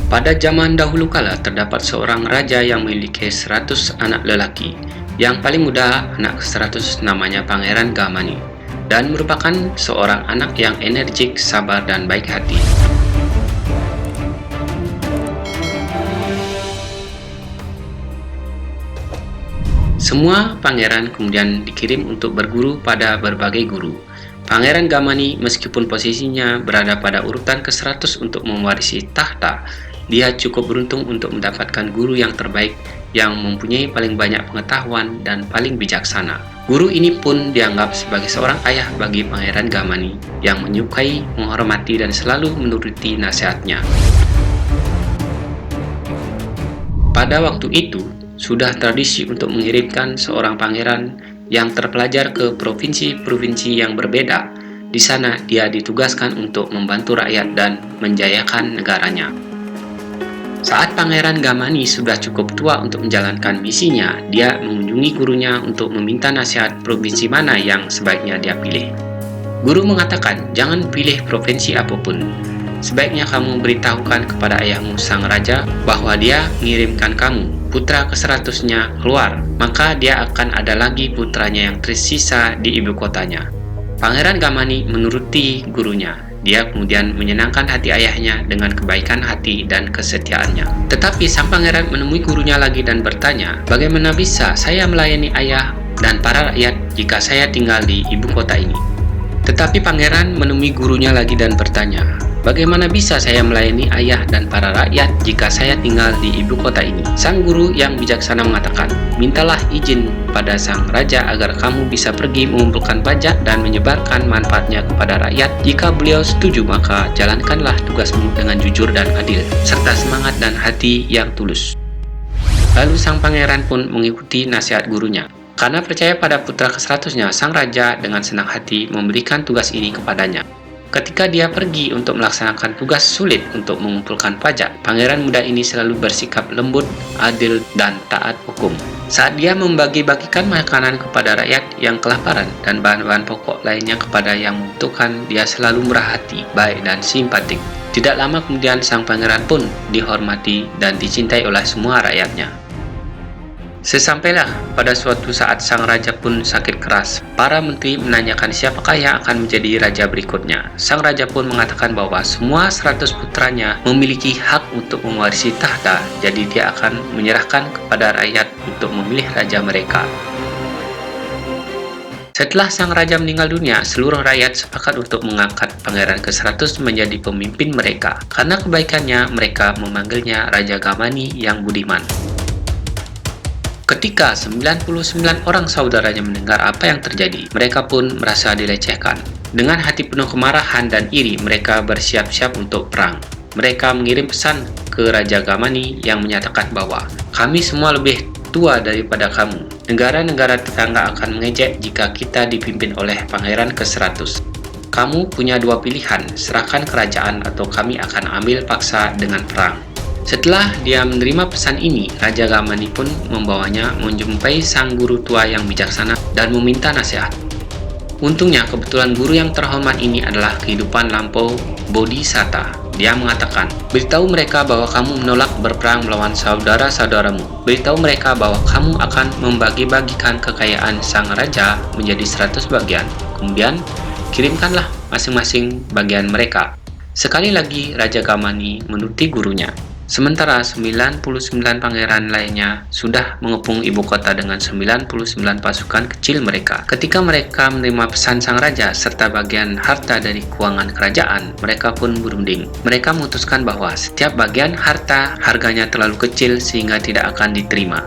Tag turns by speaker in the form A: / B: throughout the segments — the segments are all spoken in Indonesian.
A: Pada zaman dahulu kala terdapat seorang raja yang memiliki 100 anak lelaki. Yang paling muda, anak ke-100, namanya Pangeran Gamani, dan merupakan seorang anak yang energik, sabar, dan baik hati. Semua pangeran kemudian dikirim untuk berguru pada berbagai guru. Pangeran Gamani, meskipun posisinya berada pada urutan ke-100 untuk mewarisi tahta, dia cukup beruntung untuk mendapatkan guru yang terbaik yang mempunyai paling banyak pengetahuan dan paling bijaksana. Guru ini pun dianggap sebagai seorang ayah bagi Pangeran Gamani yang menyukai, menghormati, dan selalu menuruti nasihatnya. Pada waktu itu, sudah tradisi untuk mengirimkan seorang pangeran yang terpelajar ke provinsi-provinsi yang berbeda. Di sana, dia ditugaskan untuk membantu rakyat dan menjayakan negaranya. Saat Pangeran Gamani sudah cukup tua untuk menjalankan misinya, dia mengunjungi gurunya untuk meminta nasihat provinsi mana yang sebaiknya dia pilih. Guru mengatakan, jangan pilih provinsi apapun. Sebaiknya kamu beritahukan kepada ayahmu sang raja bahwa dia mengirimkan kamu, putra ke-100-nya, keluar. Maka dia akan ada lagi putranya yang tersisa di ibu kotanya. Pangeran Gamani menuruti gurunya. Dia kemudian menyenangkan hati ayahnya dengan kebaikan hati dan kesetiaannya. Tetapi sang pangeran menemui gurunya lagi dan bertanya, bagaimana bisa saya melayani ayah dan para rakyat jika saya tinggal di ibu kota ini? Tetapi pangeran menemui gurunya lagi dan bertanya, bagaimana bisa saya melayani ayah dan para rakyat jika saya tinggal di ibu kota ini? Sang guru yang bijaksana mengatakan, mintalah izin pada sang raja agar kamu bisa pergi mengumpulkan pajak dan menyebarkan manfaatnya kepada rakyat. Jika beliau setuju, maka jalankanlah tugasmu dengan jujur dan adil, serta semangat dan hati yang tulus. Lalu sang pangeran pun mengikuti nasihat gurunya. Karena percaya pada putra ke-100-nya, sang raja dengan senang hati memberikan tugas ini kepadanya. Ketika dia pergi untuk melaksanakan tugas sulit untuk mengumpulkan pajak, pangeran muda ini selalu bersikap lembut, adil, dan taat hukum. Saat dia membagi-bagikan makanan kepada rakyat yang kelaparan dan bahan-bahan pokok lainnya kepada yang membutuhkan, dia selalu murah hati, baik, dan simpatik. Tidak lama kemudian sang pangeran pun dihormati dan dicintai oleh semua rakyatnya. Sesampailah pada suatu saat sang raja pun sakit keras. Para menteri menanyakan siapakah yang akan menjadi raja berikutnya. Sang raja pun mengatakan bahwa semua 100 putranya memiliki hak untuk mewarisi tahta, jadi dia akan menyerahkan kepada rakyat untuk memilih raja mereka. Setelah sang raja meninggal dunia, seluruh rakyat sepakat untuk mengangkat Pangeran ke-100 menjadi pemimpin mereka. Karena kebaikannya, mereka memanggilnya Raja Gamani yang budiman. Ketika 99 orang saudaranya mendengar apa yang terjadi, mereka pun merasa dilecehkan. Dengan hati penuh kemarahan dan iri, mereka bersiap-siap untuk perang. Mereka mengirim pesan ke Raja Gamani yang menyatakan bahwa kami semua lebih tua daripada kamu. Negara-negara tetangga akan mengejek jika kita dipimpin oleh Pangeran ke-100. Kamu punya dua pilihan, serahkan kerajaan atau kami akan ambil paksa dengan perang. Setelah dia menerima pesan ini, Raja Gamani pun membawanya menjumpai sang guru tua yang bijaksana dan meminta nasihat. Untungnya, kebetulan guru yang terhormat ini adalah kehidupan lampau Bodhisatta. Dia mengatakan, beritahu mereka bahwa kamu menolak berperang melawan saudara-saudaramu. Beritahu mereka bahwa kamu akan membagi-bagikan kekayaan sang raja menjadi 100 bagian. Kemudian, kirimkanlah masing-masing bagian mereka. Sekali lagi, Raja Gamani menuruti gurunya. Sementara 99 pangeran lainnya sudah mengepung ibu kota dengan 99 pasukan kecil mereka. Ketika mereka menerima pesan sang raja serta bagian harta dari keuangan kerajaan, mereka pun berunding. Mereka memutuskan bahwa setiap bagian harta harganya terlalu kecil sehingga tidak akan diterima.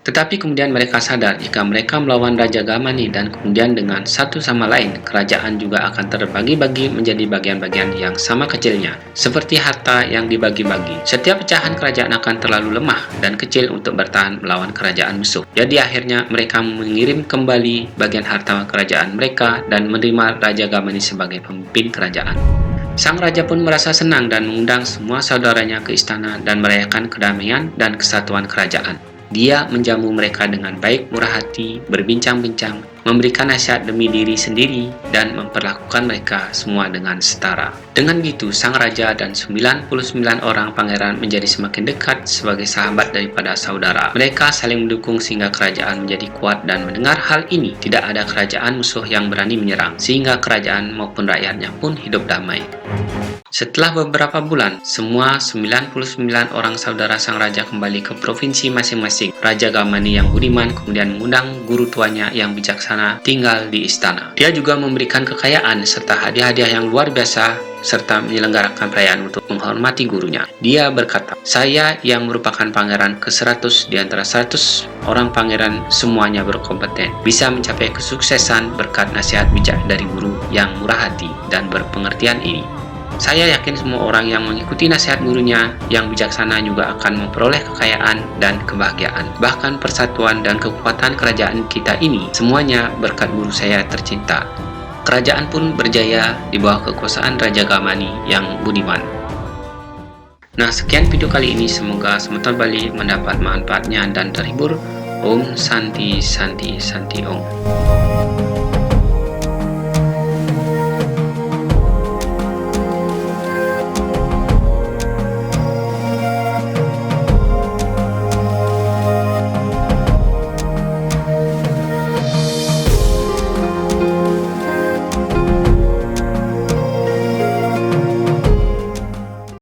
A: Tetapi kemudian mereka sadar jika mereka melawan Raja Gamani dan kemudian dengan satu sama lain, kerajaan juga akan terbagi-bagi menjadi bagian-bagian yang sama kecilnya, seperti harta yang dibagi-bagi. Setiap pecahan kerajaan akan terlalu lemah dan kecil untuk bertahan melawan kerajaan musuh. Jadi akhirnya mereka mengirim kembali bagian harta kerajaan mereka dan menerima Raja Gamani sebagai pemimpin kerajaan. Sang raja pun merasa senang dan mengundang semua saudaranya ke istana dan merayakan kedamaian dan kesatuan kerajaan. Dia menjamu mereka dengan baik, murah hati, berbincang-bincang, memberikan nasihat demi diri sendiri, dan memperlakukan mereka semua dengan setara. Dengan gitu, sang raja dan 99 orang pangeran menjadi semakin dekat sebagai sahabat daripada saudara. Mereka saling mendukung sehingga kerajaan menjadi kuat, dan mendengar hal ini, tidak ada kerajaan musuh yang berani menyerang, sehingga kerajaan maupun rakyatnya pun hidup damai. Setelah beberapa bulan, semua 99 orang saudara sang raja kembali ke provinsi masing-masing. Raja Gamani yang budiman kemudian mengundang guru tuanya yang bijaksana tinggal di istana. Dia juga memberikan kekayaan serta hadiah-hadiah yang luar biasa serta menyelenggarakan perayaan untuk menghormati gurunya. Dia berkata, "Saya yang merupakan pangeran ke-100 di antara 100 orang pangeran semuanya berkompeten, bisa mencapai kesuksesan berkat nasihat bijak dari guru yang murah hati dan berpengertian ini. Saya yakin semua orang yang mengikuti nasihat gurunya yang bijaksana juga akan memperoleh kekayaan dan kebahagiaan. Bahkan persatuan dan kekuatan kerajaan kita ini semuanya berkat guru saya tercinta." Kerajaan pun berjaya di bawah kekuasaan Raja Gamani yang budiman. Nah, sekian video kali ini. Semoga Semeton Bali mendapat manfaatnya dan terhibur. Om Santi Santi Santi Om.